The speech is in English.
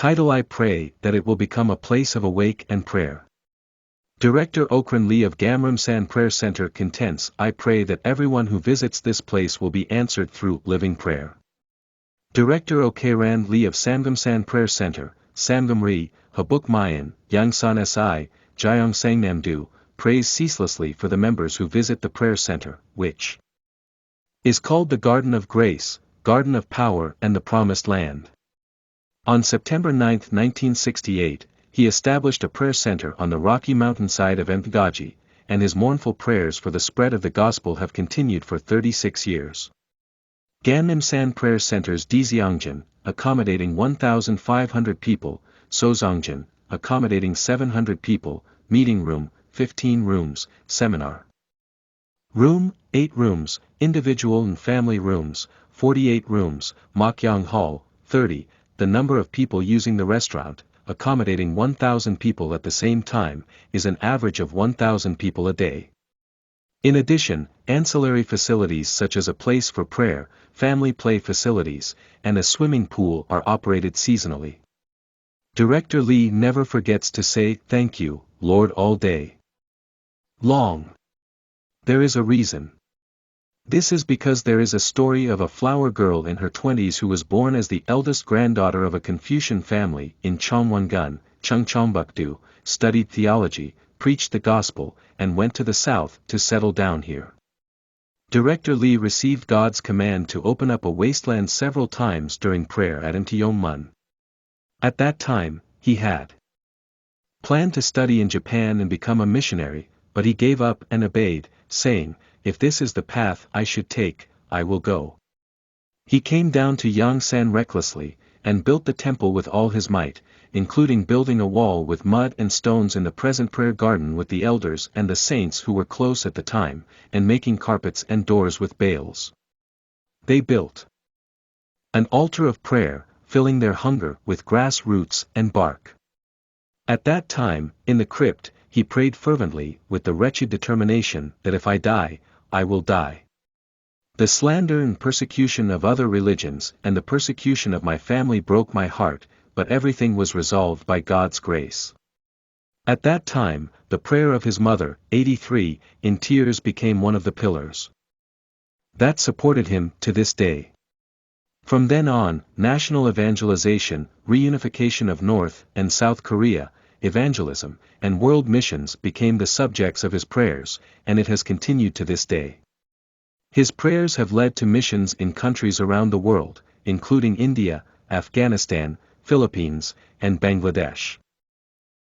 Title: I pray that it will become a place of awake and prayer. Director Okran Lee of Gamramsan Prayer Center contents: I pray that everyone who visits this place will be answered through living prayer. Director Okran Lee of Samgamsan Prayer Center, Samgam Ri, Habuk Mayan, Yangsan Si, Jayong Sangnamdu, prays ceaselessly for the members who visit the prayer center, which is called the Garden of Grace, Garden of Power and the Promised Land. On September 9, 1968, he established a prayer center on the rocky mountainside of Mgaji, and his mournful prayers for the spread of the gospel have continued for 36 years. Gangnam-san Prayer Centers Dizyeongjan, accommodating 1,500 people, Sozongjan, accommodating 700 people, meeting room, 15 rooms, seminar room, 8 rooms, individual and family rooms, 48 rooms, Mokyong Hall, 30, the number of people using the restaurant, accommodating 1,000 people at the same time, is an average of 1,000 people a day. In addition, ancillary facilities such as a place for prayer, family play facilities, and a swimming pool are operated seasonally. Director Lee never forgets to say, "Thank you, Lord," all day long. There is a reason. This is because there is a story of a flower girl in her 20s who was born as the eldest granddaughter of a Confucian family in Cheongwon-gun, Cheongcheongbuk-do, studied theology, preached the gospel, and went to the south to settle down here. Director Lee received God's command to open up a wasteland several times during prayer at Mtyeongmun. At that time, he had planned to study in Japan and become a missionary, but he gave up and obeyed, saying, "If this is the path I should take, I will go." He came down to Yongsan recklessly, and built the temple with all his might, including building a wall with mud and stones in the present prayer garden with the elders and the saints who were close at the time, and making carpets and doors with bales. They built an altar of prayer, filling their hunger with grass roots and bark. At that time, in the crypt, he prayed fervently, with the wretched determination that if I die, I will die. The slander and persecution of other religions and the persecution of my family broke my heart, but everything was resolved by God's grace. At that time, the prayer of his mother, 83, in tears became one of the pillars that supported him to this day. From then on, national evangelization, reunification of North and South Korea, evangelism, and world missions became the subjects of his prayers, and it has continued to this day. His prayers have led to missions in countries around the world, including India, Afghanistan, Philippines, and Bangladesh.